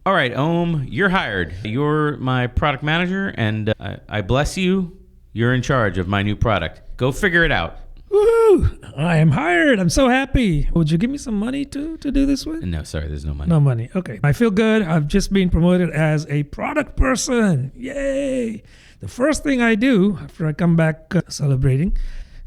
All right, you're hired. You're my product manager, and I bless you. You're in charge of my new product. Go figure it out. Woohoo! I am hired. I'm so happy. Would you give me some money to do this with? No, sorry, there's no money. No money. Okay. I feel good. I've just been promoted as a product person. Yay! The first thing I do after I come back celebrating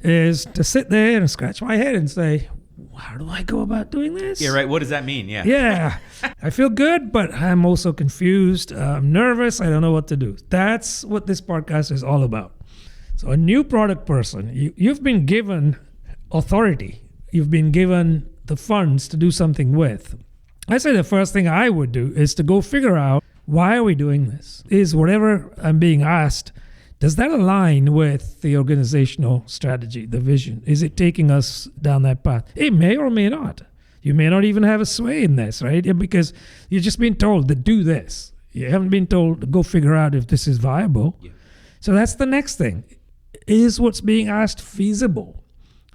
is to sit there and scratch my head and say, how do I go about doing this? Yeah, right. What does that mean? Yeah. Yeah. I feel good, but I'm also confused. I'm nervous. I don't know what to do. That's what this podcast is all about. So a new product person, you've been given authority. You've been given the funds to do something with. I say the first thing I would do is to go figure out, why are we doing this? Is whatever I'm being asked, does that align with the organizational strategy, the vision? Is it taking us down that path? It may or may not. You may not even have a sway in this, right? Because you're just being told to do this. You haven't been told to go figure out if this is viable. Yeah. So that's the next thing. Is what's being asked feasible,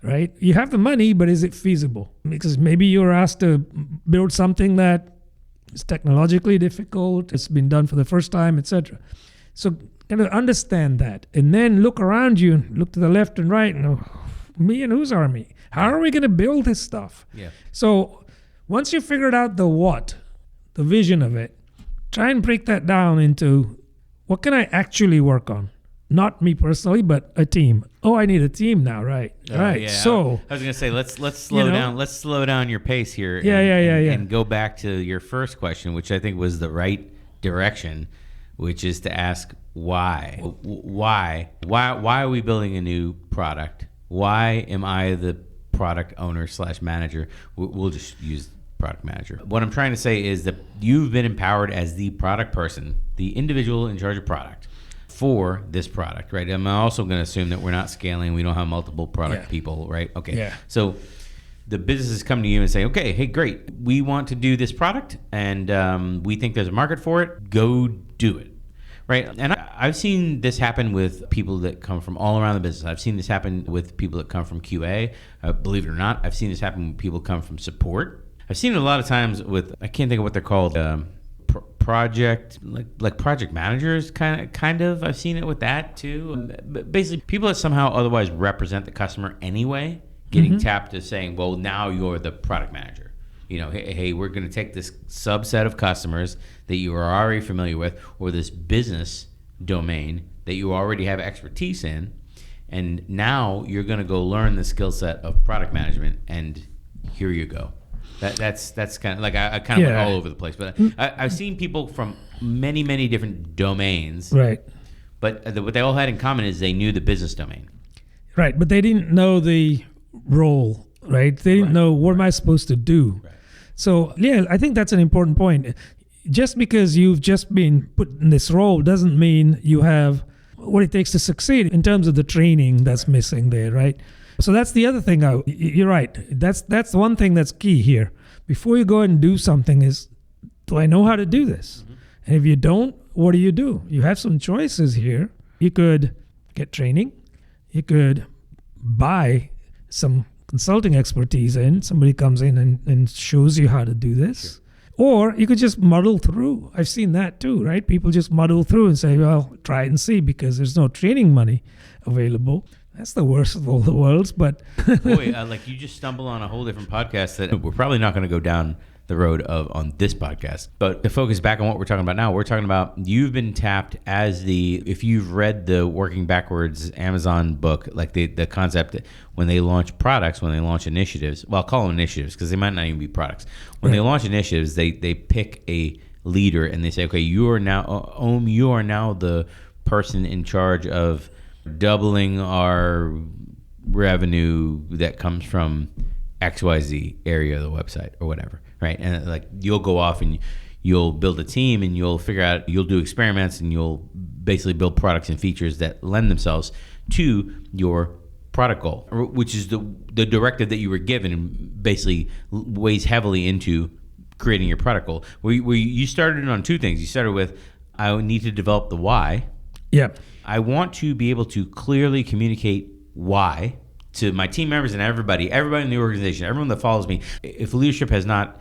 right? You have the money, but is it feasible? Because maybe you're asked to build something that is technologically difficult, it's been done for the first time, etc. So kind of understand that, and then look around you, look to the left and right, and me and whose army? How are we going to build this stuff? Yeah. So once you figured out the what, the vision of it, try and break that down into what can I actually work on? Not me personally, but a team. Oh, I need a team now, right? Right. Yeah. So I was gonna say let's slow down. Let's slow down your pace here. Yeah. And go back to your first question, which I think was the right direction, which is to ask why. Why are we building a new product? Why am I the product owner / manager? We'll just use product manager. What I'm trying to say is that you've been empowered as the product person, the individual in charge of product for this product, right? I'm also going to assume that we're not scaling. We don't have multiple product people, right? Okay. Yeah. So the businesses come to you and say, okay, hey, great. We want to do this product and we think there's a market for it. Go do it. Right. And I've seen this happen with people that come from all around the business. I've seen this happen with people that come from QA. Believe it or not, I've seen this happen when people come from support. I've seen it a lot of times with, I can't think of what they're called, project, like project managers, kind of. I've seen it with that too. But basically, people that somehow otherwise represent the customer anyway, getting tapped as saying, well, now you're the product manager. You know, hey, we're going to take this subset of customers that you are already familiar with, or this business domain that you already have expertise in, and now you're going to go learn the skill set of product management, and here you go. That's kind of like I kind of went all over the place, but I've seen people from many different domains, right? But what they all had in common is they knew the business domain, right? But they didn't know the role, right? They didn't know what am I supposed to do. Right. So yeah, I think that's an important point. Just because you've just been put in this role doesn't mean you have what it takes to succeed in terms of the training that's missing there, right? So that's the other thing. You're right. That's one thing that's key here. Before you go and do something is, do I know how to do this? And if you don't, what do? You have some choices here. You could get training. You could buy some consulting expertise in. Somebody comes in and shows you how to do this. Sure. Or you could just muddle through. I've seen that too, right? People just muddle through and say, well, try it and see, because there's no training money available. That's the worst of all the worlds, but... Boy, like you just stumble on a whole different podcast that we're probably not going to go down the road of on this podcast. But to focus back on what we're talking about now, we're talking about you've been tapped as if you've read the Working Backwards Amazon book, like the concept that when they launch products, when they launch initiatives, well, I'll call them initiatives because they might not even be products. When they launch initiatives, they pick a leader and they say, okay, you are now the person in charge of doubling our revenue that comes from XYZ area of the website or whatever, right? And like you'll go off and you'll build a team and you'll figure out, you'll do experiments and you'll basically build products and features that lend themselves to your product goal, which is the directive that you were given and basically weighs heavily into creating your product goal. Where you started on two things. You started with, I need to develop the why. Yeah. I want to be able to clearly communicate why to my team members and everybody in the organization, everyone that follows me. If leadership has not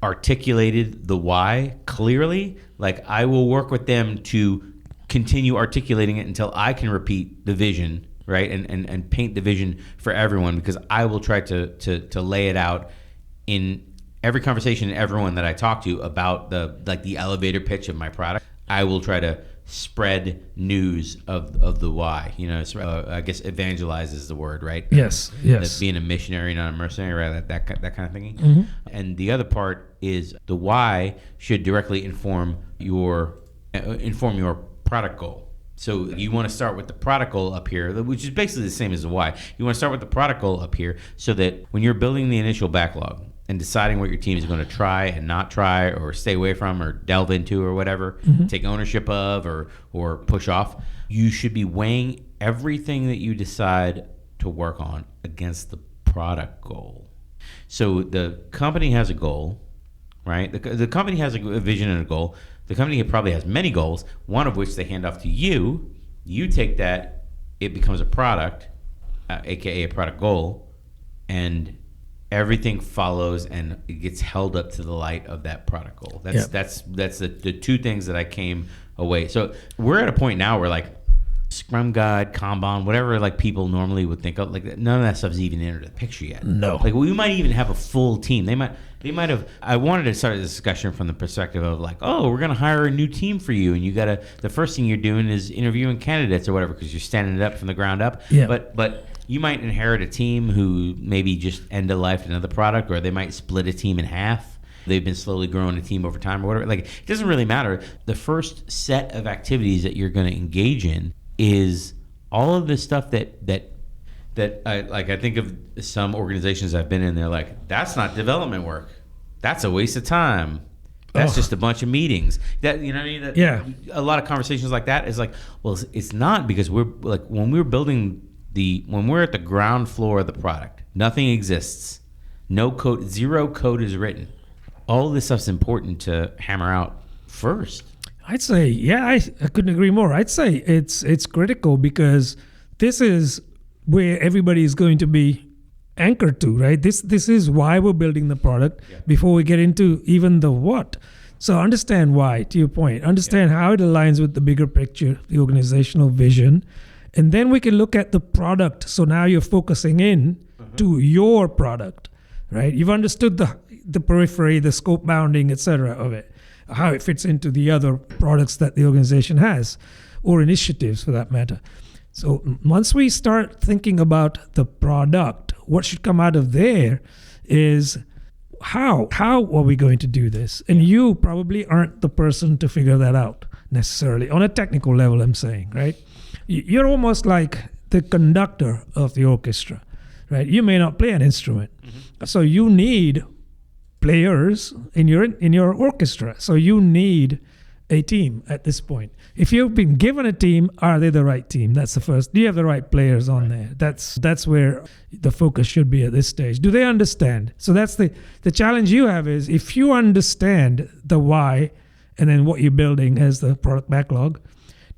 articulated the why clearly, like I will work with them to continue articulating it until I can repeat the vision, right? And paint the vision for everyone, because I will try to lay it out in every conversation and everyone that I talk to about the elevator pitch of my product. I will try to spread news of the why. I guess evangelize is the word, right? Yes. That's being a missionary, not a mercenary, right? That kind of thinking. Mm-hmm. And the other part is the why should directly inform your product goal. So you want to start with the product goal up here, which is basically the same as the why. You want to start with the product goal up here so that when you're building the initial backlog and deciding what your team is going to try and not try or stay away from or delve into or whatever, take ownership of or push off, you should be weighing everything that you decide to work on against the product goal. So the company has a goal, right? The company has a vision and a goal. The company probably has many goals, one of which they hand off to you. You take that, it becomes a product, aka a product goal, and everything follows and it gets held up to the light of that product goal. That's the two things that I came away. So we're at a point now where like Scrum Guide, Kanban, whatever like people normally would think of, like none of that stuff's even entered the picture yet. No. Like we might even have a full team. They might have. I wanted to start a discussion from the perspective of like, oh, we're gonna hire a new team for you, and the first thing you're doing is interviewing candidates or whatever, because you're standing it up from the ground up. Yeah. But you might inherit a team who maybe just end of life another product, or they might split a team in half. They've been slowly growing a team over time or whatever. Like it doesn't really matter. The first set of activities that you're going to engage in is all of the stuff that I think of some organizations I've been in. They're like, that's not development work. That's a waste of time. That's just a bunch of meetings. That you know what I mean? Yeah. A lot of conversations like that is like, well, it's not, because we're like when we're at the ground floor of the product, nothing exists. No code, zero code is written. All this stuff's important to hammer out first. I'd say, yeah, I couldn't agree more. I'd say it's critical, because this is where everybody is going to be anchored to, right? This is why we're building the product before we get into even the what. So understand why, to your point. Understand how it aligns with the bigger picture, the organizational vision. And then we can look at the product. So now you're focusing in to your product, right? You've understood the periphery, the scope bounding, et cetera, of it, how it fits into the other products that the organization has, or initiatives for that matter. So once we start thinking about the product, what should come out of there is how are we going to do this? And you probably aren't the person to figure that out necessarily on a technical level, I'm saying, right? You're almost like the conductor of the orchestra, right? You may not play an instrument. So you need players in your orchestra. So you need a team at this point. If you've been given a team, are they the right team? That's the first. Do you have the right players on there? That's where the focus should be at this stage. Do they understand? So that's the challenge you have is, if you understand the why and then what you're building as the product backlog,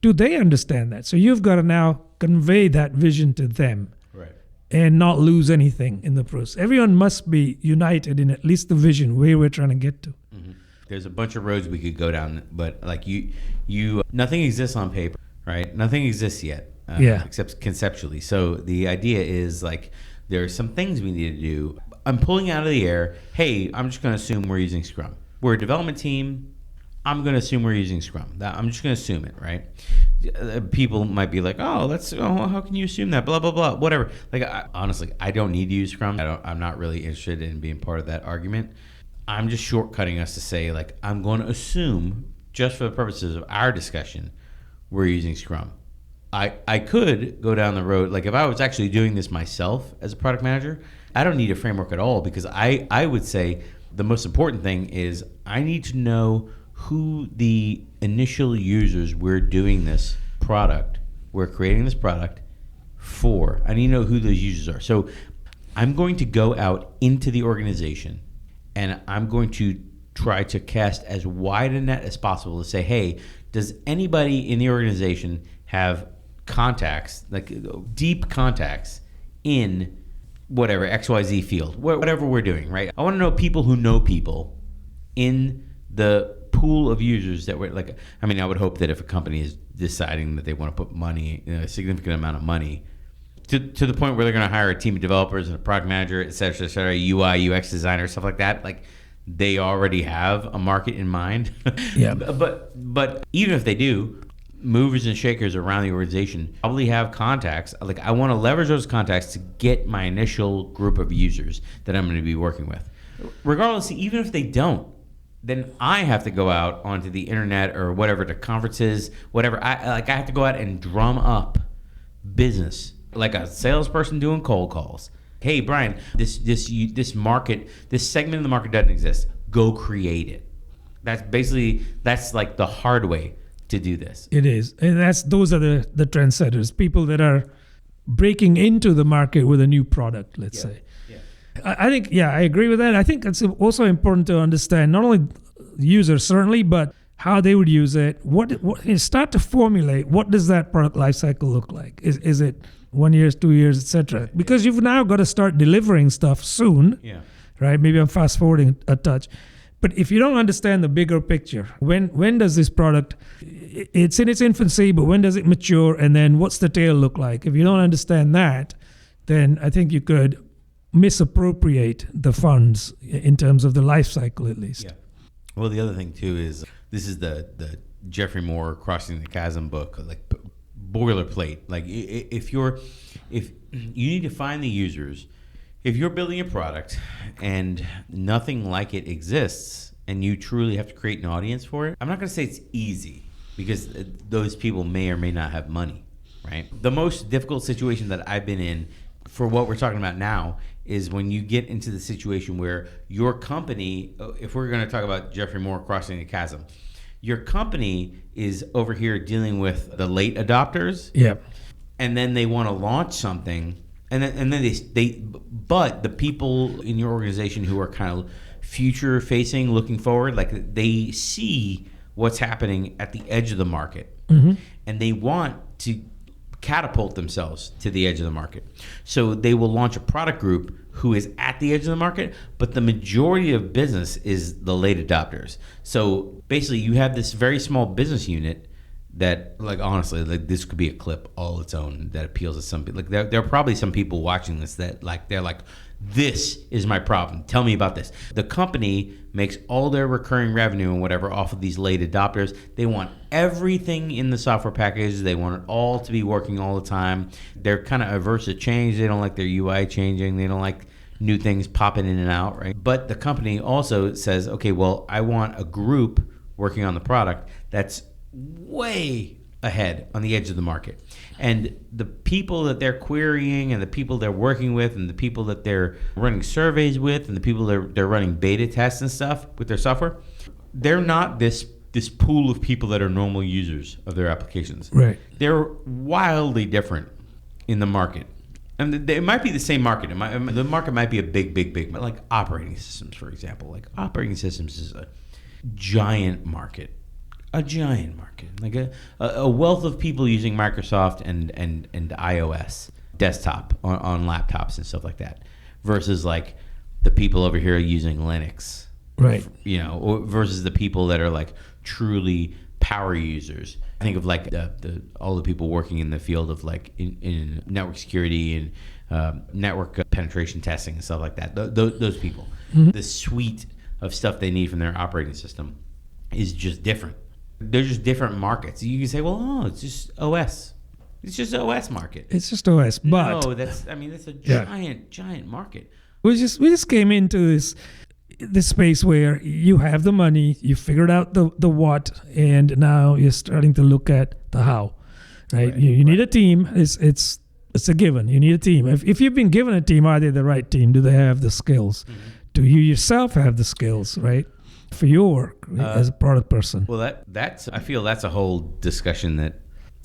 do they understand that? So you've got to now convey that vision to them. Right. And not lose anything in the process. Everyone must be united in at least the vision where we're trying to get to. Mm-hmm. There's a bunch of roads we could go down, but like you nothing exists on paper, right? Nothing exists yet, except conceptually. So the idea is like, there are some things we need to do. I'm pulling out of the air, hey, I'm just going to assume we're using Scrum. We're a development team. I'm going to assume we're using Scrum. I'm just going to assume it, right? People might be like, how can you assume that? Blah, blah, blah, whatever. Like, honestly, I don't need to use Scrum. I'm not really interested in being part of that argument. I'm just shortcutting us to say, like, I'm going to assume, just for the purposes of our discussion, we're using Scrum. I could go down the road, like if I was actually doing this myself as a product manager, I don't need a framework at all, because I would say the most important thing is I need to know who the initial users we're creating this product for. I need to know who those users are. So I'm going to go out into the organization and I'm going to try to cast as wide a net as possible to say, hey, does anybody in the organization have contacts, like deep contacts in whatever XYZ field, whatever we're doing, right? I want to know people who know people in the pool of users that were like, I mean, I would hope that if a company is deciding that they want to put money, a significant amount of money, to the point where they're going to hire a team of developers and a product manager, et cetera, UI, UX designer, stuff like that, like they already have a market in mind. Yeah. But even if they do, movers and shakers around the organization probably have contacts. Like I want to leverage those contacts to get my initial group of users that I'm going to be working with. Regardless, even if they don't, then I have to go out onto the internet or whatever, to conferences, whatever. I have to go out and drum up business like a salesperson doing cold calls. Hey, Brian, this market, this segment of the market doesn't exist. Go create it. That's like the hard way to do this. It is. And those are the trendsetters, people that are breaking into the market with a new product, let's say. Yeah. I think, I agree with that. I think it's also important to understand not only the user, certainly, but how they would use it. What start to formulate, what does that product lifecycle look like? Is it 1 year, 2 years, etc.? Because you've now got to start delivering stuff soon, right? Maybe I'm fast forwarding a touch. But if you don't understand the bigger picture, when does this product, it's in its infancy, but when does it mature? And then what's the tail look like? If you don't understand that, then I think you could misappropriate the funds in terms of the life cycle, at least. Yeah. Well, the other thing too is this is the Jeffrey Moore Crossing the Chasm book, like boilerplate. Like if you need to find the users. If you're building a product and nothing like it exists and you truly have to create an audience for it, I'm not going to say it's easy because those people may or may not have money, right? The most difficult situation that I've been in for what we're talking about now is when you get into the situation where your company, if we're going to talk about Jeffrey Moore Crossing the Chasm, your company is over here dealing with the late adopters. Yep. And then they want to launch something. And then but the people in your organization who are kind of future facing, looking forward, like they see what's happening at the edge of the market, and they want to catapult themselves to the edge of the market. So they will launch a product group who is at the edge of the market, but the majority of business is the late adopters. So basically, you have this very small business unit that, like, honestly, like this could be a clip all its own that appeals to some people. Like there are probably some people watching this that like they're like, this is my problem. Tell me about this. The company makes all their recurring revenue and whatever off of these late adopters. They want everything in the software package. They want it all to be working all the time. They're kind of averse to change. They don't like their UI changing. They don't like new things popping in and out, right? But the company also says, okay, well, I want a group working on the product that's way ahead on the edge of the market, and the people that they're querying and the people they're working with and the people that they're running surveys with and the people they're running beta tests and stuff with their software, they're not this pool of people that are normal users of their applications. Right. They're wildly different in the market, and it might be the same market. The market might be a big, like operating systems, for example. Like operating systems is a giant market. A giant market, like a wealth of people using Microsoft and iOS desktop on laptops and stuff like that, versus like the people over here using Linux, right? You know, or versus the people that are like truly power users. I think of like all the people working in the field of like in network security and network penetration testing and stuff like that. Those people, the suite of stuff they need from their operating system is just different. They're just different markets. You can say, well, it's just OS. It's just OS market. It's just OS, but no, that's a giant market. We just came into this space where you have the money, you figured out the what, and now you're starting to look at the how. Right? You need a team. It's a given. You need a team. If you've been given a team, are they the right team? Do they have the skills? Do you yourself have the skills? Right? For your work as a product person. Well, I feel that's a whole discussion that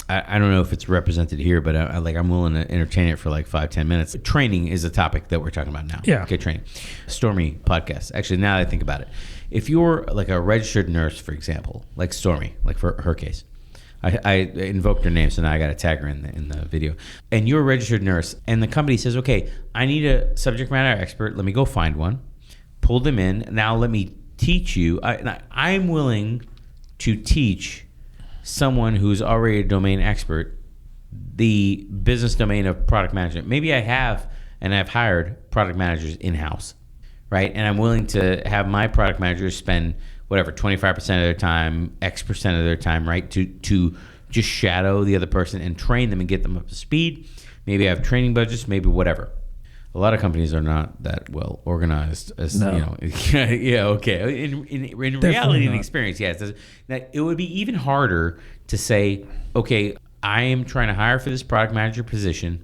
I don't know if it's represented here, but I'm willing to entertain it for like 5-10 minutes. Training is a topic that we're talking about now. Yeah. Okay, training. Stormy podcast. Actually, now that I think about it, if you're like a registered nurse, for example, like Stormy, like for her case, I invoked her name, so now I got to tag her in the video. And you're a registered nurse, and the company says, okay, I need a subject matter expert. Let me go find one, pull them in. Now let me teach you. I'm willing to teach someone who's already a domain expert the business domain of product management. Maybe I have, and I've hired product managers in-house, right? And I'm willing to have my product managers spend whatever, 25% of their time, X% of their time, right? To just shadow the other person and train them and get them up to speed. Maybe I have training budgets, maybe whatever. A lot of companies are not that well organized as, yeah, okay. In reality and experience, yes. It would be even harder to say, okay, I am trying to hire for this product manager position,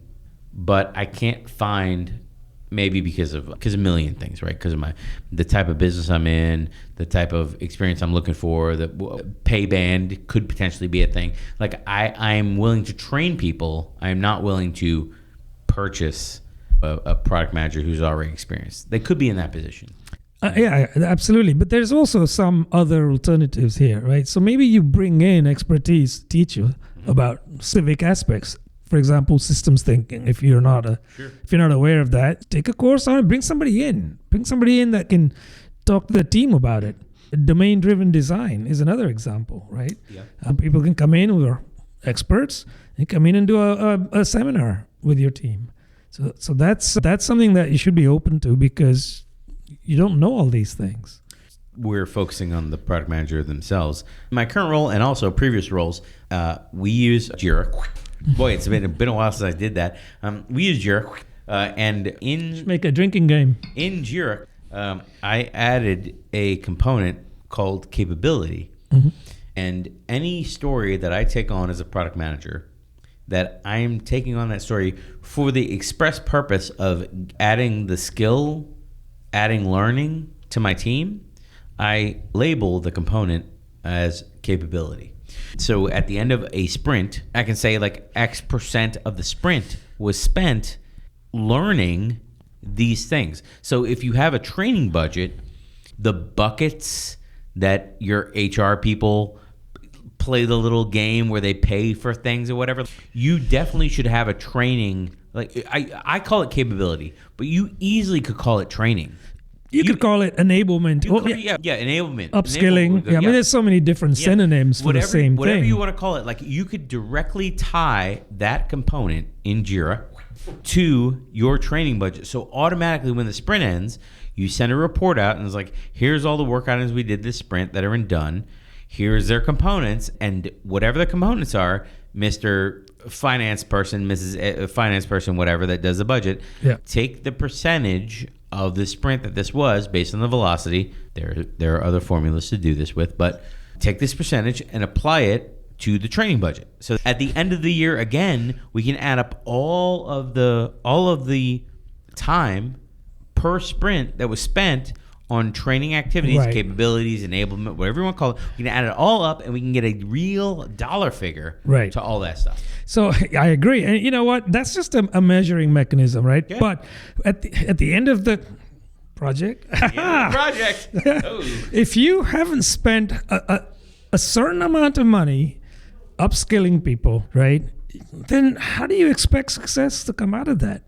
but I can't find, maybe because of a million things, right? Because of the type of business I'm in, the type of experience I'm looking for, the pay band could potentially be a thing. Like I'm willing to train people. I'm not willing to purchase a product manager who's already experienced. They could be in that position. Yeah, absolutely. But there's also some other alternatives here, right? So maybe you bring in expertise to teach you about civic aspects. For example, systems thinking. If you're not aware of that, take a course on it. Bring somebody in that can talk to the team about it. Domain-driven design is another example, right? Yeah. People can come in who are experts and come in and do a seminar with your team. So that's something that you should be open to, because you don't know all these things. We're focusing on the product manager themselves. In my current role and also previous roles, we use Jira. Boy, it's been a while since I did that. We use Jira, and make a drinking game. In Jira, I added a component called capability, and any story that I take on as a product manager, that I am taking on that story for the express purpose of adding the skill, adding learning to my team, I label the component as capability. So at the end of a sprint, I can say like X% of the sprint was spent learning these things. So if you have a training budget, the buckets that your HR people play the little game where they pay for things or whatever, you definitely should have a training. Like I call it capability, but you easily could call it training. You could call it enablement. Enablement. Upskilling. I mean, there's so many different synonyms for the same thing. Whatever you want to call it. Like you could directly tie that component in Jira to your training budget. So automatically when the sprint ends, you send a report out and it's like, here's all the work items we did this sprint that are done. Here's their components, and whatever the components are, Mr. Finance person, Mrs. Finance person, whatever that does the budget, take the percentage of the sprint that this was based on the velocity. There are other formulas to do this with, but take this percentage and apply it to the training budget. So at the end of the year, again, we can add up all of the time per sprint that was spent on training activities, capabilities, enablement, whatever you want to call it. We can add it all up and we can get a real dollar figure to all that stuff. So I agree. And you know what? That's just a measuring mechanism, right? Yeah. But at the end of the project, if you haven't spent a certain amount of money upskilling people, right, then how do you expect success to come out of that?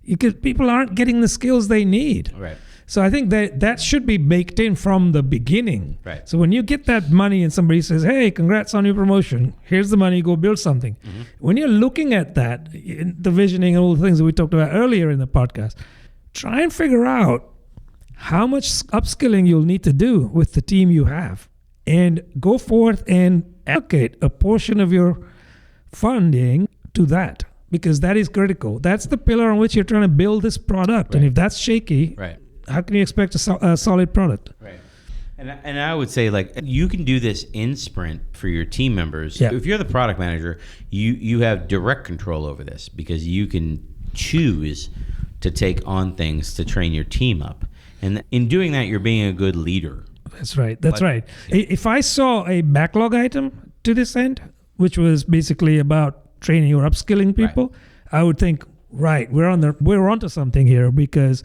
Because people aren't getting the skills they need. Right. So I think that should be baked in from the beginning. Right. So when you get that money and somebody says, hey, congrats on your promotion, here's the money, go build something. Mm-hmm. When you're looking at that, the visioning and all the things that we talked about earlier in the podcast, try and figure out how much upskilling you'll need to do with the team you have, and go forth and allocate a portion of your funding to that, because that is critical. That's the pillar on which you're trying to build this product. Right. And if that's shaky, how can you expect a solid product? Right. And I would say, like, you can do this in sprint for your team members. Yeah. If you're the product manager, you have direct control over this, because you can choose to take on things to train your team up. And in doing that, you're being a good leader. That's right. If I saw a backlog item to this end, which was basically about training or upskilling people, I would think, we're onto something here, because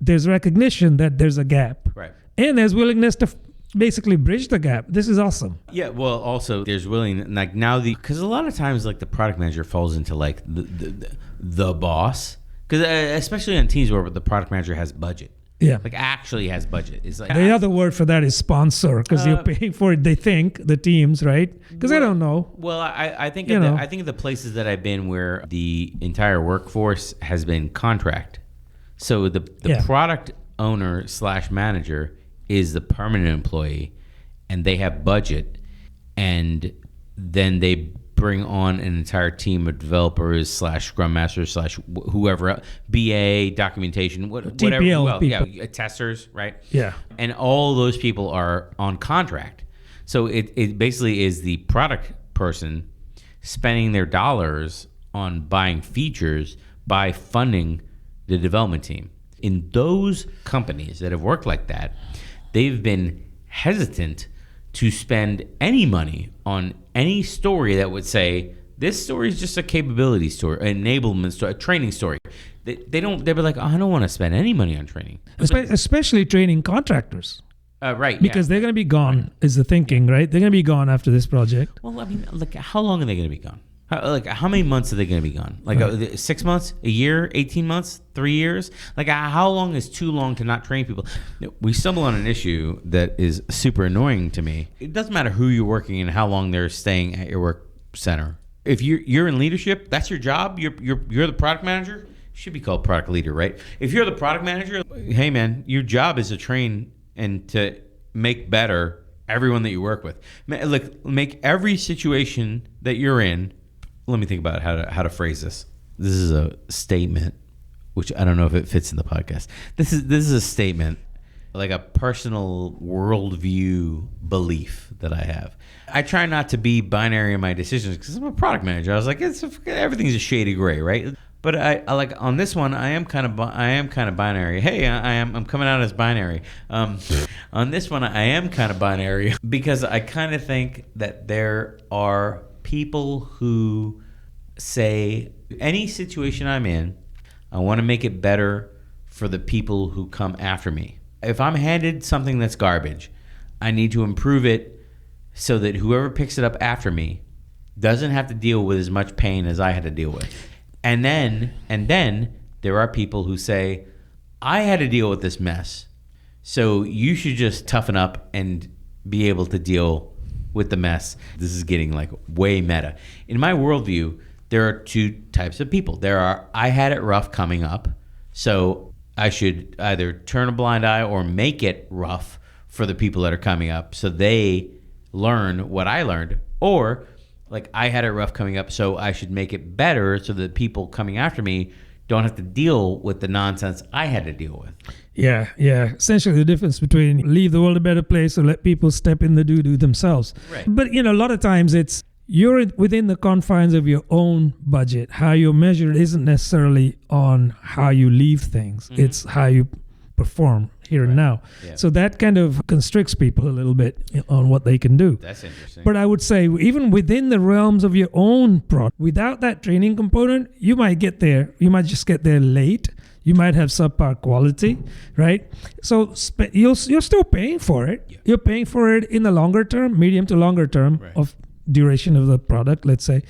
there's recognition that there's a gap, and there's willingness to basically bridge the gap. This is awesome. Yeah. Well, also there's like now because a lot of times like the product manager falls into like the boss, because especially on teams where the product manager has budget, Yeah. Like actually has budget. It's like The other word for that is sponsor, because you're paying for it. They think the teams, right? Because I don't know. Well, I think I think of the places that I've been where the entire workforce has been contract. So the product owner / manager is the permanent employee, and they have budget, and then they bring on an entire team of developers / scrum masters / whoever, BA, documentation, whatever. TPL Well, people. yeah, testers, right? Yeah. And all those people are on contract. So it basically is the product person spending their dollars on buying features by funding the development team. In those companies that have worked like that, they've been hesitant to spend any money on any story that would say, this story is just a capability story, an enablement story, a training story. They don't, they'll be like, oh, I don't want to spend any money on training. Especially training contractors. Right. Because they're going to be gone, is the thinking, right? They're going to be gone after this project. Well, I mean, like, how long are they going to be gone? How many months are they going to be gone? Like 6 months, a year, 18 months, 3 years? Like how long is too long to not train people? We stumble on an issue that is super annoying to me. It doesn't matter who you're working and how long they're staying at your work center. If you're in leadership, that's your job. You're the product manager. You should be called product leader, right? If you're the product manager, hey man, your job is to train and to make better everyone that you work with. Look, make every situation that you're in. Let me think about how to phrase this. This is a statement, which I don't know if it fits in the podcast. This is a statement, like a personal worldview belief that I have. I try not to be binary in my decisions because I'm a product manager. I was like, everything's a shade of gray, right? But I like on this one, I am kind of binary. Hey, I'm coming out as binary. On this one, I am kind of binary because I kind of think that there are people who say, any situation I'm in, I want to make it better for the people who come after me. If I'm handed something that's garbage, I need to improve it so that whoever picks it up after me doesn't have to deal with as much pain as I had to deal with. And then there are people who say, I had to deal with this mess, so you should just toughen up and be able to deal with the mess. This is getting like way meta. In my worldview, there are two types of people. There are, I had it rough coming up, so I should either turn a blind eye or make it rough for the people that are coming up so they learn what I learned. Or like, I had it rough coming up, so I should make it better so that people coming after me don't have to deal with the nonsense I had to deal with. Yeah. Essentially, the difference between leave the world a better place or let people step in the doo-doo themselves. Right. But, a lot of times it's you're within the confines of your own budget. How you're measured isn't necessarily on how you leave things. Mm-hmm. It's how you perform here and now. Yeah. So that kind of constricts people a little bit on what they can do. That's interesting. But I would say even within the realms of your own product, without that training component, you might get there. You might just get there late. You might have subpar quality, right? So you're still paying for it. Yeah. You're paying for it in the longer term, medium to longer term of duration of the product, let's say.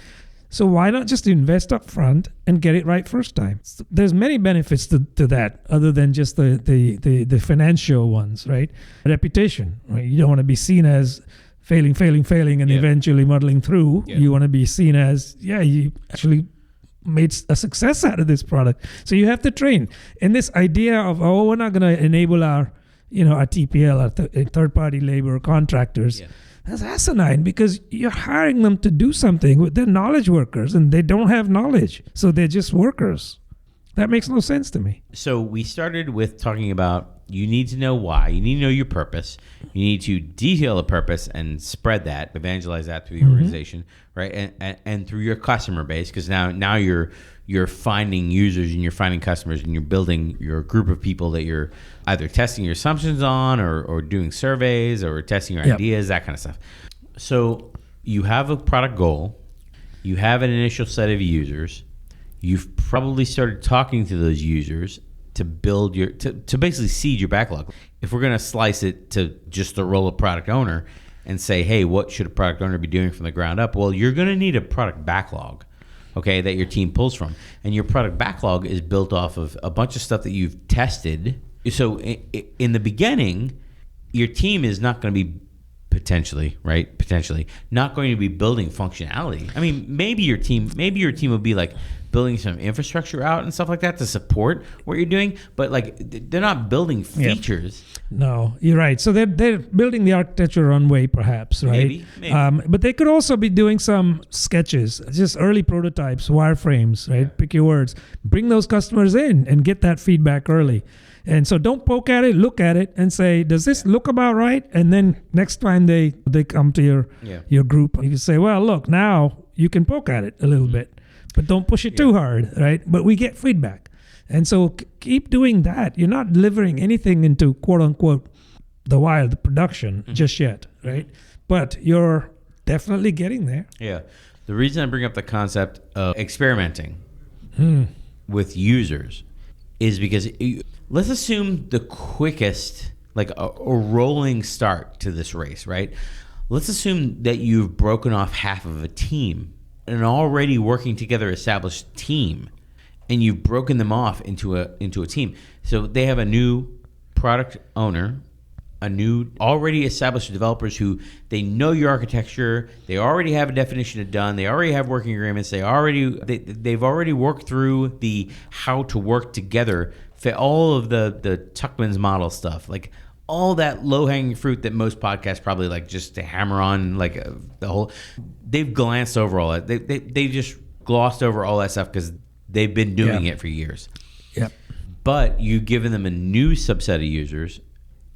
So why not just invest up front and get it right first time? So there's many benefits to that other than just the financial ones, right? Reputation, right? You don't want to be seen as failing and eventually muddling through. Yeah. You want to be seen as, you actually made a success out of this product. So you have to train. And this idea of, we're not going to enable our TPL, our third-party labor contractors. Yeah. That's asinine because you're hiring them to do something. They're knowledge workers and they don't have knowledge. So they're just workers. That makes no sense to me. So we started with talking about you need to know why. You need to know your purpose. You need to detail the purpose and spread that, evangelize that through the organization, right? And through your customer base, because now you're finding users and you're finding customers and you're building your group of people that you're either testing your assumptions on or doing surveys or testing your ideas, that kind of stuff. So you have a product goal. You have an initial set of users. You've probably started talking to those users to build to basically seed your backlog. If we're going to slice it to just the role of product owner and say, hey, what should a product owner be doing from the ground up? Well, you're going to need a product backlog, okay, that your team pulls from. And your product backlog is built off of a bunch of stuff that you've tested So in the beginning, your team is not going to be potentially not going to be building functionality. I mean, maybe your team will be like building some infrastructure out and stuff like that to support what you're doing, but like they're not building features. No, you're right. So they're building the architecture runway, perhaps, right? Maybe. But they could also be doing some sketches, just early prototypes, wireframes, right? Pick your words. Bring those customers in and get that feedback early. And so don't poke at it, look at it and say, does this look about right? And then next time they come to your group, you can say, well, look, now you can poke at it a little bit, but don't push it too hard, right? But we get feedback. And so keep doing that. You're not delivering anything into quote unquote the wild production just yet, right? But you're definitely getting there. Yeah. The reason I bring up the concept of experimenting with users is because let's assume the quickest, like a rolling start to this race, right? Let's assume that you've broken off half of a team, an already working together established team, and you've broken them off into a team. So they have a new product owner, a new already established developers who they know your architecture, they already have a definition of done, they already have working agreements, they've already worked through the how to work together, all of the Tuckman's model stuff, like all that low-hanging fruit that most podcasts probably like just to hammer on, like the whole, they've glanced over all that. They just glossed over all that stuff because they've been doing it for years. Yep. But you've given them a new subset of users,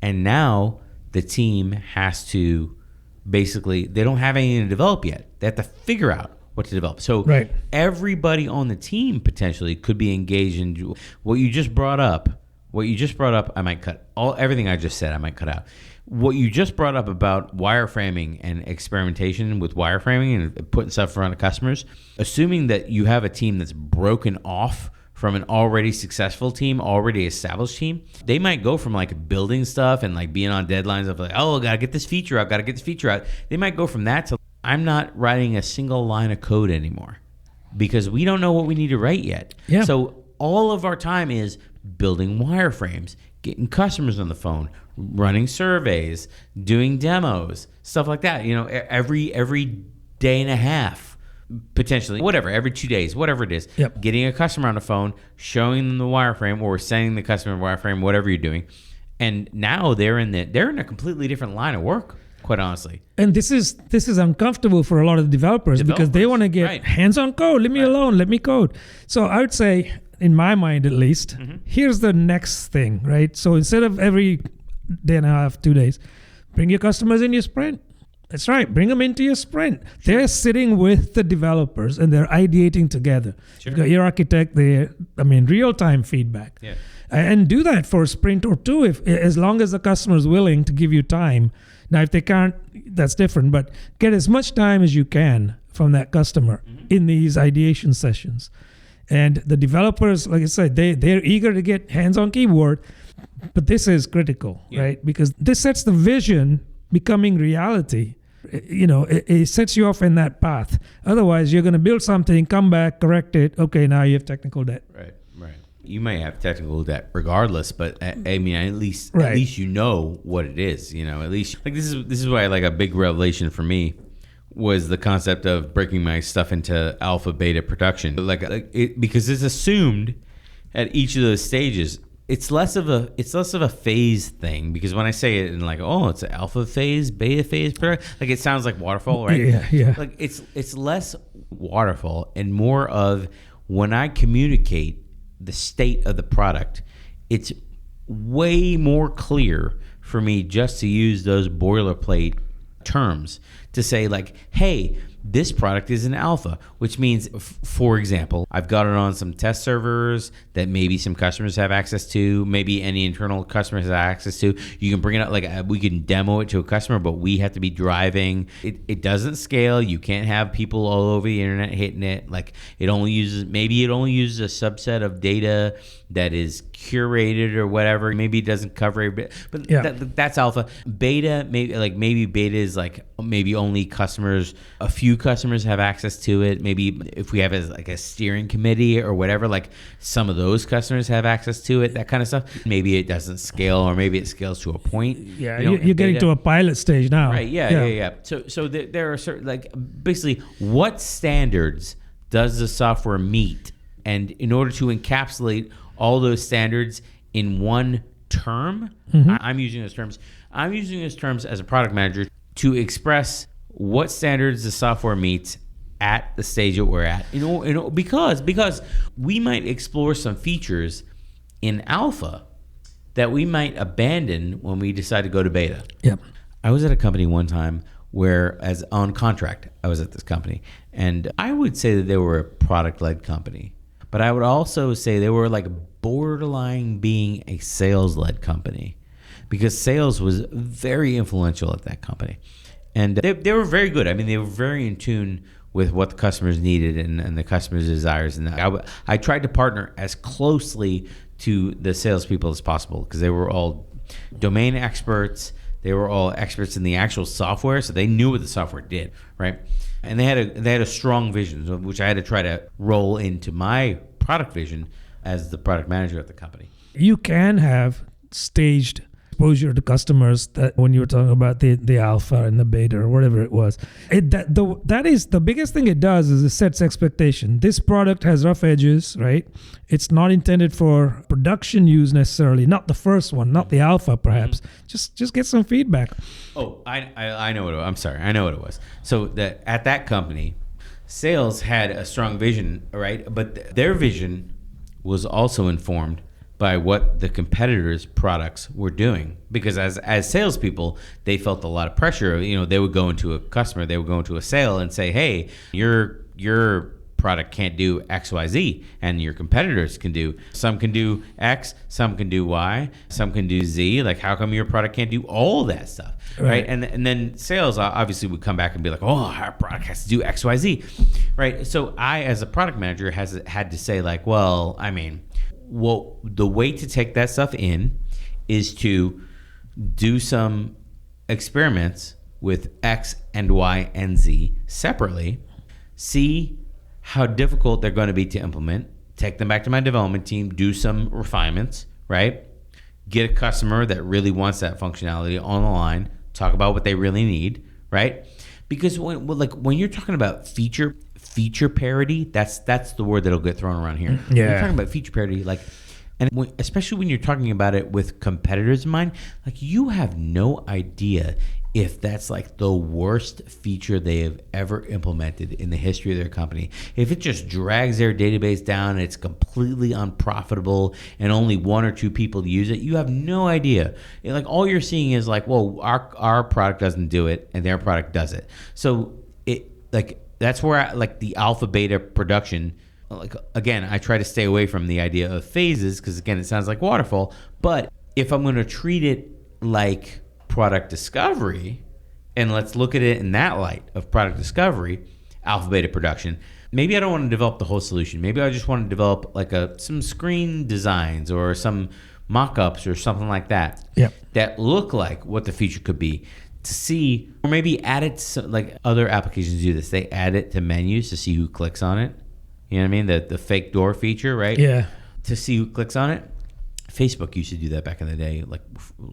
and now the team has to basically, they don't have anything to develop yet. They have to figure out what to develop. So everybody on the team potentially could be engaged in what you just brought up. I might cut everything I just said. I might cut out what you just brought up about wireframing and experimentation with wireframing and putting stuff in front of customers. Assuming that you have a team that's broken off from an already successful team, already established team, they might go from like building stuff and like being on deadlines of like, oh, gotta get this feature out. They might go from that to, I'm not writing a single line of code anymore because we don't know what we need to write yet. Yeah. So all of our time is building wireframes, getting customers on the phone, running surveys, doing demos, stuff like that. You know, every day and a half. Potentially, whatever, every 2 days, whatever it is, getting a customer on the phone, showing them the wireframe or sending the customer the wireframe, whatever you're doing. And now they're in a completely different line of work, quite honestly. And this is uncomfortable for a lot of developers because they want to get hands-on code. Leave me alone. Let me code. So I would say, in my mind at least, here's the next thing, right? So instead of every day and a half, 2 days, bring your customers in your sprint. That's right. Bring them into your sprint. They're sitting with the developers and they're ideating together. You've got your architect there. I mean, real-time feedback. Yeah. And do that for a sprint or two, as long as the customer is willing to give you time. Now, if they can't, that's different. But get as much time as you can from that customer in these ideation sessions. And the developers, like I said, they're eager to get hands on keyboard. But this is critical, right? Because this sets the vision becoming reality. You know, it sets you off in that path. Otherwise, you're going to build something, come back, correct it. Okay, now you have technical debt. Right. You may have technical debt regardless, but I mean, at least you know what it is. You know, at least like this is why like a big revelation for me was the concept of breaking my stuff into alpha, beta production. Because it's assumed at each of those stages. It's less of a phase thing because when I say it in like, oh, it's an alpha phase, beta phase, like it sounds like waterfall, right? Yeah. Like it's less waterfall and more of when I communicate the state of the product, it's way more clear for me just to use those boilerplate terms to say like, hey, this product is an alpha, which means, for example, I've got it on some test servers that maybe some customers have access to, maybe any internal customers have access to. You can bring it up, like we can demo it to a customer, but we have to be driving. It doesn't scale. You can't have people all over the internet hitting it. Like it only uses a subset of data that is curated or whatever. Maybe it doesn't cover every bit, but that's alpha. Beta, maybe beta is like maybe only customers, a few customers have access to it. Maybe if we have like a steering committee or whatever, like some of those customers have access to it, that kind of stuff. Maybe it doesn't scale, or maybe it scales to a point. Yeah, you're getting to a pilot stage now. Right, yeah. So there are certain, like, basically, what standards does the software meet? And in order to encapsulate all those standards in one term, I'm using those terms as a product manager to express what standards the software meets at the stage that we're at. Because we might explore some features in alpha that we might abandon when we decide to go to beta. Yep. I was at a company one time where, as on contract, I was at this company, and I would say that they were a product-led company, but I would also say they were like borderline being a sales-led company, because sales was very influential at that company. And they were very good. I mean, they were very in tune with what the customers needed and the customers' desires. And I tried to partner as closely to the salespeople as possible, because they were all domain experts. They were all experts in the actual software, so they knew what the software did, right? And they had a strong vision, which I had to try to roll into my product vision as the product manager at the company. You can have staged exposure to customers that when you were talking about the alpha and the beta or whatever it was. That is the biggest thing it does is it sets expectation. This product has rough edges, right? It's not intended for production use necessarily, not the first one, not the alpha perhaps. Just get some feedback. Oh, I know what it was. I'm sorry. I know what it was. So at that company, sales had a strong vision, right? But their vision was also informed by what the competitors' products were doing, because as salespeople, they felt a lot of pressure. They would go into a customer, they would go into a sale and say, "Hey, your product can't do X, Y, Z, and your competitors can do. Some can do X, some can do Y, some can do Z. Like, how come your product can't do all that stuff?" Right? And then sales obviously would come back and be like, "Oh, our product has to do X, Y, Z," right? So I, as a product manager, had to say, like, well, I mean, the way to take that stuff in is to do some experiments with X and Y and Z separately, see how difficult they're going to be to implement, take them back to my development team, do some refinements, right? Get a customer that really wants that functionality on the line, talk about what they really need, right? Because when you're talking about feature parity, that's the word that'll get thrown around here. Yeah. When you're talking about feature parity, especially when you're talking about it with competitors in mind, like, you have no idea if that's like the worst feature they have ever implemented in the history of their company. If it just drags their database down and it's completely unprofitable and only one or two people use it, you have no idea. Like, all you're seeing is like, well, our product doesn't do it and their product does it. So that's where the alpha beta production, like, again, I try to stay away from the idea of phases, because, again, it sounds like waterfall. But if I'm going to treat it like product discovery, and let's look at it in that light of product discovery, alpha beta production, maybe I don't want to develop the whole solution. Maybe I just want to develop like some screen designs or some mock-ups or something like that, that look like what the feature could be, to see, or maybe add it to, like, other applications do this. They add it to menus to see who clicks on it. You know what I mean? The fake door feature, right? Yeah. To see who clicks on it. Facebook used to do that back in the day, like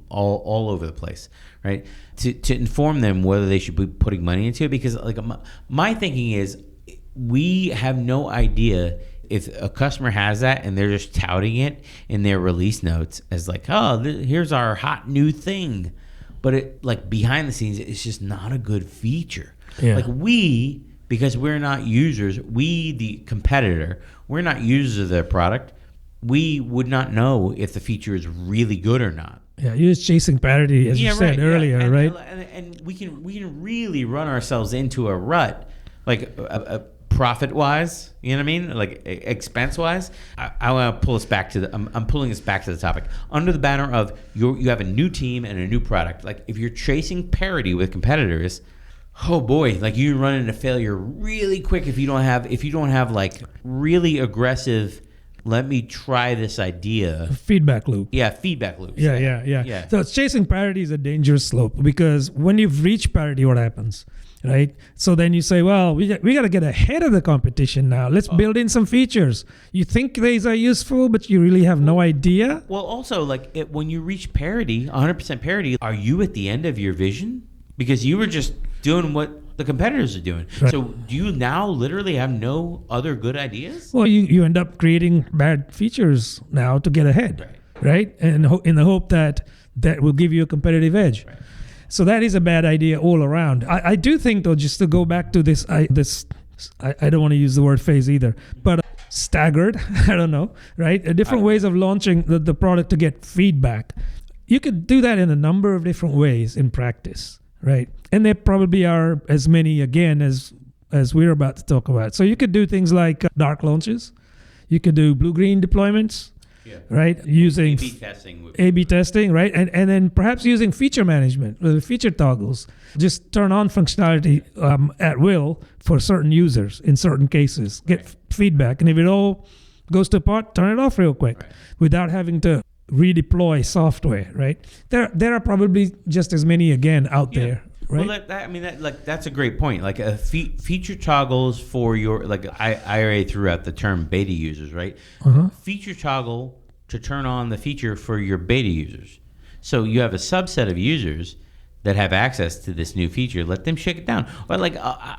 all over the place, right? To inform them whether they should be putting money into it, because like my thinking is, we have no idea if a customer has that and they're just touting it in their release notes as like, oh, here's our hot new thing, but it, like, behind the scenes, it's just not a good feature. Yeah. Like, because we're not users, the competitor, we're not users of their product, we would not know if the feature is really good or not. Yeah, you're just chasing parity, as you said earlier, right? And we can really run ourselves into a rut, like profit-wise, you know what I mean? Like expense-wise. I want to pull us back to I'm pulling us back to the topic. Under the banner of you have a new team and a new product. Like, if you're chasing parity with competitors, oh boy, like, you run into failure really quick if you don't have like really aggressive, let me try this idea. Feedback loop. Yeah, feedback loops. Yeah. So chasing parity is a dangerous slope, because when you've reached parity, what happens? right? So then you say, well, we got to get ahead of the competition now. Let's build in some features. You think these are useful, but you really have no idea. Well, also, like when you reach parity, 100% parity, are you at the end of your vision? Because you were just doing what the competitors are doing. Right. So do you now literally have no other good ideas? Well, you end up creating bad features now to get ahead, right? And in the hope that will give you a competitive edge. Right. So that is a bad idea all around. I do think, though, just to go back to this, I don't want to use the word phase either, but staggered, I don't know, right? Different ways of launching the product to get feedback. You could do that in a number of different ways in practice, right? And there probably are as many, again, as we're about to talk about. So you could do things like dark launches. You could do blue-green deployments. Yeah. Right, using A/B testing, right, and then perhaps using feature management, feature toggles. Just turn on functionality at will for certain users in certain cases. Get feedback, and if it all goes to pot, turn it off real quick without having to redeploy software. Right, there are probably just as many again out there. Right? Well, that's a great point. Like feature toggles for your I already threw out the term beta users, right? Feature toggle to turn on the feature for your beta users. So you have a subset of users that have access to this new feature. Let them shake it down. But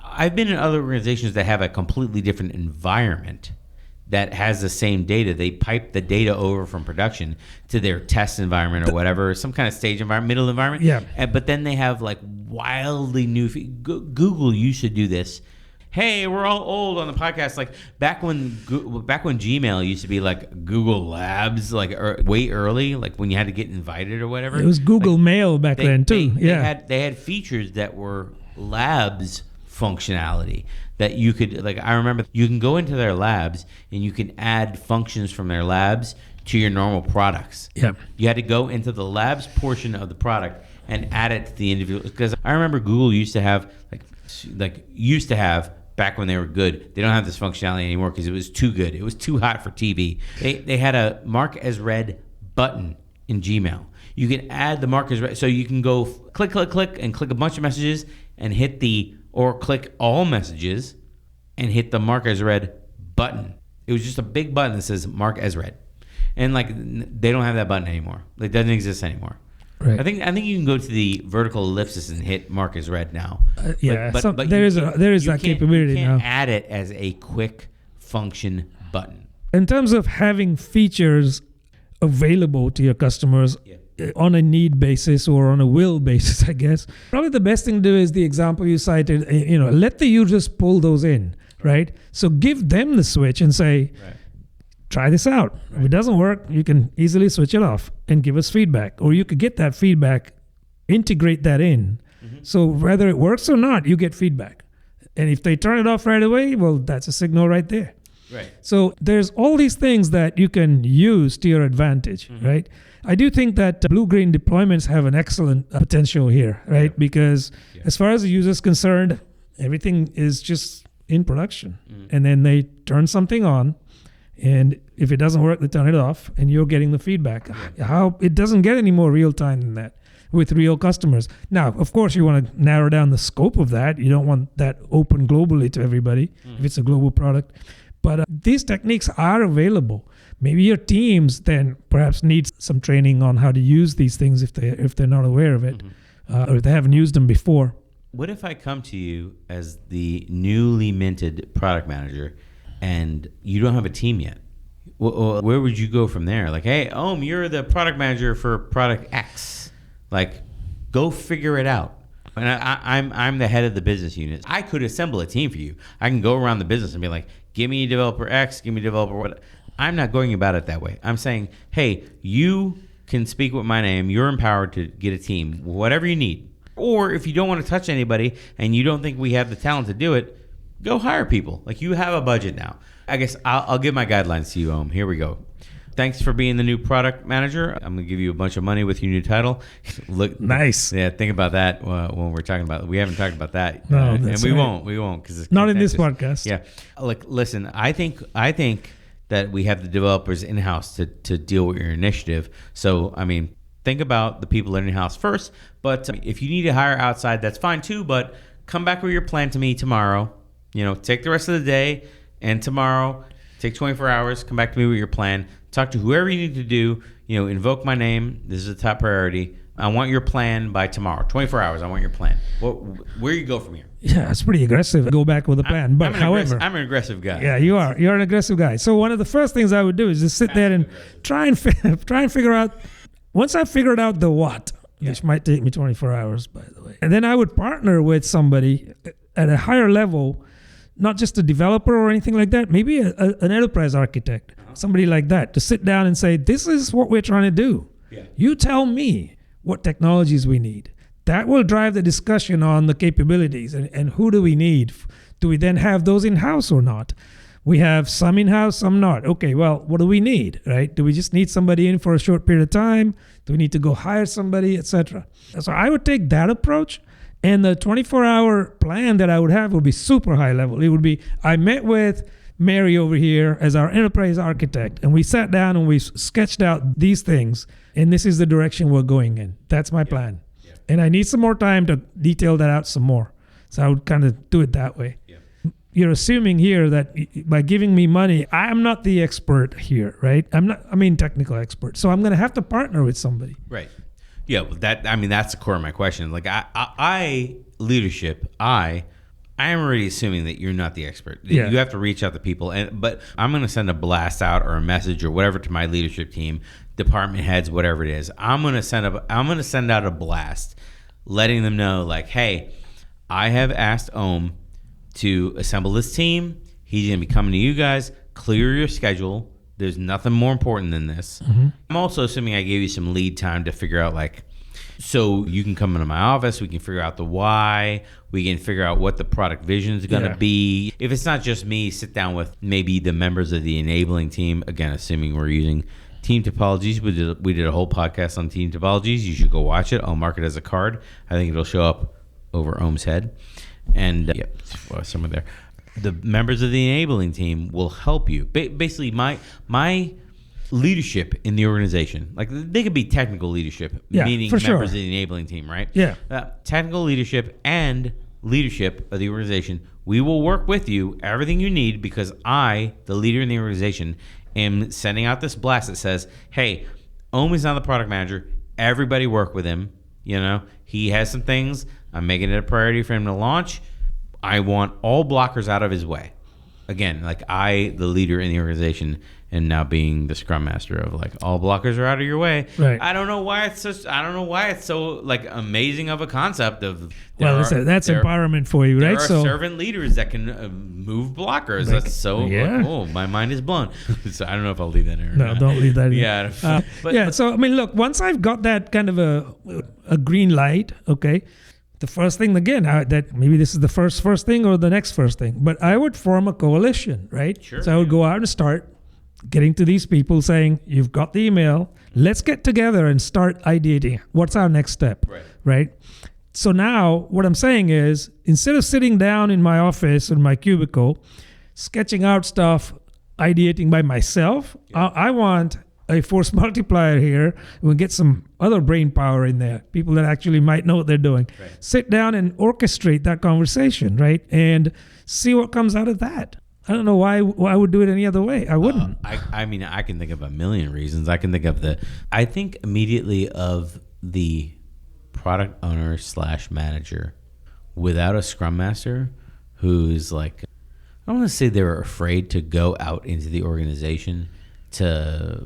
I've been in other organizations that have a completely different environment that has the same data. They pipe the data over from production to their test environment or whatever, some kind of stage environment, middle environment. Yeah. But then they have wildly new. Google used to do this. Hey, we're all old on the podcast. Like back when Gmail used to be like Google Labs, way early, like when you had to get invited or whatever. It was Google Mail back then too. They had features that were Labs functionality that you could I remember you can go into their labs and you can add functions from their labs to your normal products. Yeah. You had to go into the labs portion of the product and add it to the individual, because I remember Google used to have back when they were good. They don't have this functionality anymore because it was too good. It was too hot for TV. They had a mark as read button in Gmail. You can add the mark as read, so you can go click, and click a bunch of messages and or click all messages and hit the mark as read button. It was just a big button that says mark as read. And they don't have that button anymore. It doesn't exist anymore. Right. I think you can go to the vertical ellipsis and hit mark as read now. But there is that capability now. You can't add it as a quick function button. In terms of having features available to your customers on a need basis or on a will basis, I guess, probably the best thing to do is the example you cited. Let the users pull those in, right? So give them the switch and say, try this out. If it doesn't work, you can easily switch it off and give us feedback. Or you could get that feedback, integrate that in. Mm-hmm. So whether it works or not, you get feedback. And if they turn it off right away, well, that's a signal right there. Right. So there's all these things that you can use to your advantage, right? I do think that blue-green deployments have an excellent potential here, right? Because as far as the user is concerned, everything is just in production. And then they turn something on, and if it doesn't work, they turn it off, and you're getting the feedback. How it doesn't get any more real time than that with real customers. Now, of course, you want to narrow down the scope of that. You don't want that open globally to everybody if it's a global product. But these techniques are available. Maybe your teams then perhaps need some training on how to use these things if they're not aware of it, or if they haven't used them before. What if I come to you as the newly minted product manager and you don't have a team yet? Where would you go from there? Like, hey, you're the product manager for product X. Like, go figure it out. And I'm the head of the business unit. I could assemble a team for you. I can go around the business and be like, give me developer X, give me developer what. I'm not going about it that way. I'm saying, hey, you can speak with my name. You're empowered to get a team, whatever you need. Or if you don't want to touch anybody and you don't think we have the talent to do it, go hire people. Like, you have a budget now. I guess I'll give my guidelines to you, Here we go. Thanks for being the new product manager. I'm going to give you a bunch of money with your new title. Look, nice. Yeah, think about that when we're talking about it. We haven't talked about that. No, and we right. won't because it's not in this podcast. Yeah. Like, listen, I think that we have the developers in-house to deal with your initiative. So, think about the people in-house first. But if you need to hire outside, that's fine too. But come back with your plan to me tomorrow. Take the rest of the day and tomorrow, take 24 hours, come back to me with your plan. Talk to whoever you need to do. Invoke my name. This is a top priority. I want your plan by tomorrow. 24 hours. I want your plan. Where you go from here? Yeah, it's pretty aggressive. Go back with a plan. But however, I'm an aggressive guy. Yeah, you are. You're an aggressive guy. So one of the first things I would do is just sit there and try and figure out. Once I figured out the what, which might take me 24 hours, by the way, and then I would partner with somebody at a higher level, not just a developer or anything like that. Maybe an enterprise architect, somebody like that, to sit down and say, "This is what we're trying to do. Yeah. You tell me what technologies we need." That will drive the discussion on the capabilities and who do we need. Do we then have those in-house or not? We have some in-house, some not. Okay, well, what do we need, right? Do we just need somebody in for a short period of time? Do we need to go hire somebody, etc.? So I would take that approach, and the 24-hour plan that I would have would be super high level. It would be, I met with Mary over here as our enterprise architect, and we sat down and we sketched out these things, and this is the direction we're going in. That's my plan. Yeah. And I need some more time to detail that out some more. So I would kind of do it that way. Yeah. You're assuming here that by giving me money, I'm not the expert here, right? Technical expert. So I'm going to have to partner with somebody. Right. Yeah. Well, that's the core of my question. Like leadership, I am already assuming that you're not the expert. Yeah. You have to reach out to people, but I'm going to send a blast out or a message or whatever to my leadership team, department heads, whatever it is. I'm going to send out a blast, letting them know, like, hey, I have asked Om to assemble this team. He's going to be coming to you guys. Clear your schedule. There's nothing more important than this. Mm-hmm. I'm also assuming I gave you some lead time to figure out, like, so you can come into my office. We can figure out the why. We can figure out what the product vision is going to be. If it's not just me, sit down with maybe the members of the enabling team. Again, assuming we're using team topologies. We did a whole podcast on team topologies. You should go watch it. I'll mark it as a card. I think it'll show up over Om's head. And somewhere there. The members of the enabling team will help you. Basically, my leadership in the organization, like they could be technical leadership, meaning members of the enabling team, right? Yeah. Technical leadership and leadership of the organization. We will work with you, everything you need, because I, the leader in the organization, am sending out this blast that says, hey, Om is not the product manager. Everybody work with him. He has some things. I'm making it a priority for him to launch. I want all blockers out of his way. Again, like the leader in the organization, and now being the scrum master of, like, all blockers are out of your way. Right. I don't know why it's so like amazing of a concept of. That's empowerment for you, right? There are servant leaders that can move blockers. That's so cool. My mind is blown. So I don't know if I'll leave that in or not. No, don't leave that in. Yeah. So look, once I've got that kind of a green light, okay. The first thing, again, that maybe this is the first thing or the next first thing, but I would form a coalition, right? Sure. So I would go out and start getting to these people saying, you've got the email, let's get together and start ideating. What's our next step, right? So now what I'm saying is, instead of sitting down in my office, in my cubicle, sketching out stuff, ideating by myself, I want a force multiplier here. We'll get some other brain power in there, people that actually might know what they're doing. Right. Sit down and orchestrate that conversation, right? And see what comes out of that. I don't know why I would do it any other way. I wouldn't. I can think of a million reasons. I can think immediately of the product owner / manager without a scrum master who's like, I don't want to say they're afraid to go out into the organization, to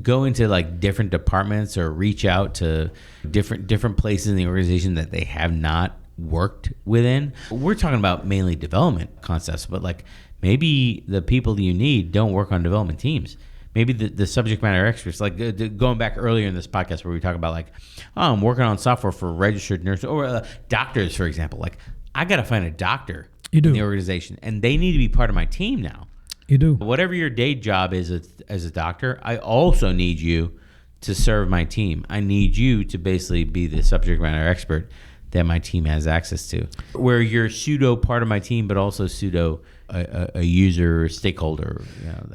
go into like different departments or reach out to different places in the organization that they have not worked within. We're talking about mainly development concepts, but like maybe the people that you need don't work on development teams. Maybe the subject matter experts, like going back earlier in this podcast where we talk about like, I'm working on software for registered nurses or doctors, for example. Like, I got to find a doctor in the organization, and they need to be part of my team now. You do. Whatever your day job is as a doctor, I also need you to serve my team. I need you to basically be the subject matter expert that my team has access to, where you're pseudo part of my team, but also pseudo a user stakeholder.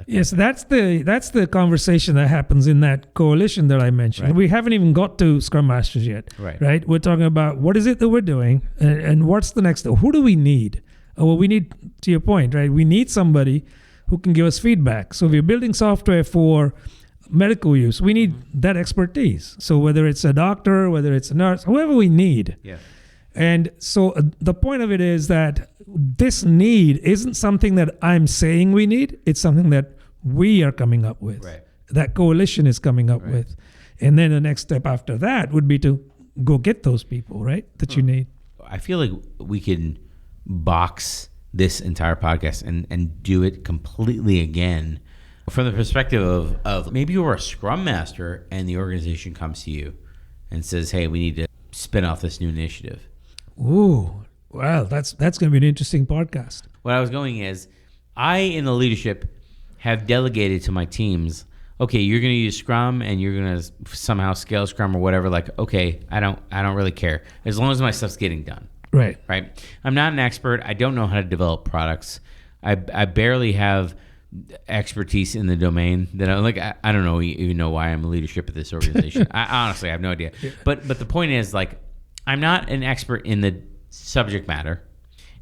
Yes, that's the conversation that happens in that coalition that I mentioned. Right. We haven't even got to Scrum Masters yet, right? We're talking about what is it that we're doing, and what's the next step. Who do we need? Well, we need, to your point, right? We need somebody who can give us feedback. So if you're building software for medical use, we need that expertise. So whether it's a doctor, whether it's a nurse, whoever we need. Yeah. And so the point of it is that this need isn't something that I'm saying we need. It's something that we are coming up with. Right. That coalition is coming up with. And then the next step after that would be to go get those people, right, that you need. I feel like we can box this entire podcast and do it completely again from the perspective of maybe you're a Scrum Master and the organization comes to you and says, hey, we need to spin off this new initiative. Ooh, wow, that's going to be an interesting podcast. What I was going is, I in the leadership have delegated to my teams, okay, you're going to use Scrum and you're going to somehow scale Scrum or whatever. Like, okay, I don't really care as long as my stuff's getting done. Right. I'm not an expert. I don't know how to develop products. I barely have expertise in the domain that I don't know even know why I'm a leadership of this organization. I honestly have no idea. Yeah. But the point is, like, I'm not an expert in the subject matter,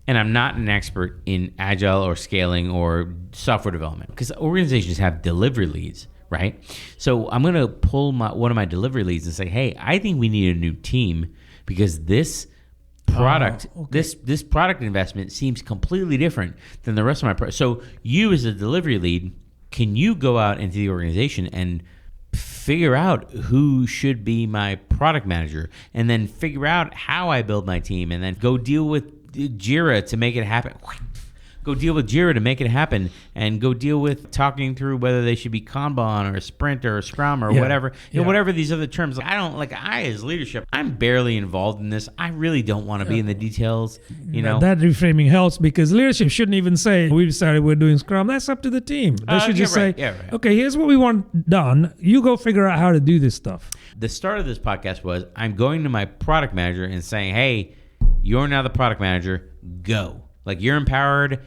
and I'm not an expert in Agile or scaling or software development, because organizations have delivery leads, right? So I'm going to pull one of my delivery leads and say, hey, I think we need a new team because this product, this product investment seems completely different than the rest of my product. So you as a delivery lead, can you go out into the organization and figure out who should be my product manager, and then figure out how I build my team, and then go deal with Jira to make it happen. Go deal with Jira to make it happen, and go deal with talking through whether they should be Kanban or Sprint or Scrum or whatever, whatever these other terms. I as leadership, I'm barely involved in this. I really don't want to be in the details, That reframing helps, because leadership shouldn't even say, we decided we're doing Scrum. That's up to the team. They should just say, okay, here's what we want done. You go figure out how to do this stuff. The start of this podcast was, I'm going to my product manager and saying, hey, you're now the product manager, go. Like, you're empowered,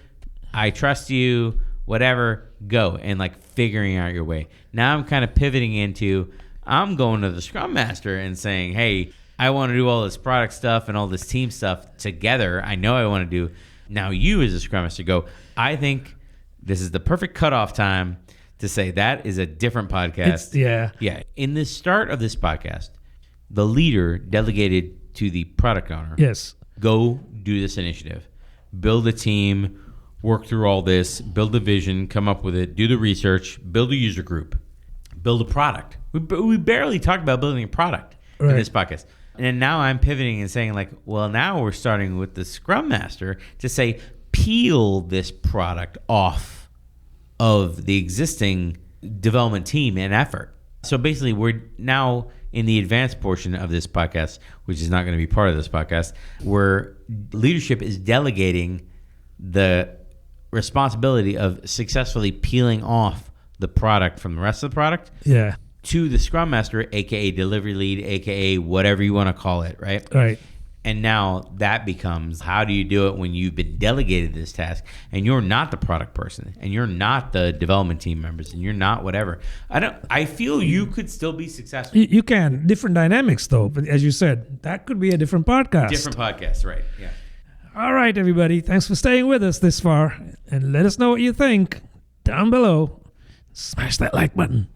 I trust you, whatever, go. And like figuring out your way. Now I'm kind of pivoting into, I'm going to the Scrum Master and saying, hey, I want to do all this product stuff and all this team stuff together. I know I want to do. Now you as a Scrum Master go, I think this is the perfect cutoff time to say that is a different podcast. Yeah. In the start of this podcast, the leader delegated to the product owner. Yes. Go do this initiative. Build a team, work through all this, build a vision, come up with it, do the research, build a user group, build a product. We barely talked about building a product in this podcast. And now I'm pivoting and saying, like, well, now we're starting with the Scrum Master to say, peel this product off of the existing development team and effort. So basically, we're now in the advanced portion of this podcast, which is not going to be part of this podcast, where leadership is delegating the responsibility of successfully peeling off the product from the rest of the product to the Scrum Master, aka delivery lead, aka whatever you want to call it, right? And now that becomes, how do you do it when you've been delegated this task and you're not the product person and you're not the development team members and you're not whatever. I feel you could still be successful. You can. Different dynamics though, but as you said, that could be a different podcast. Different podcast, right? Yeah. All right, everybody. Thanks for staying with us this far, and let us know what you think down below. Smash that like button.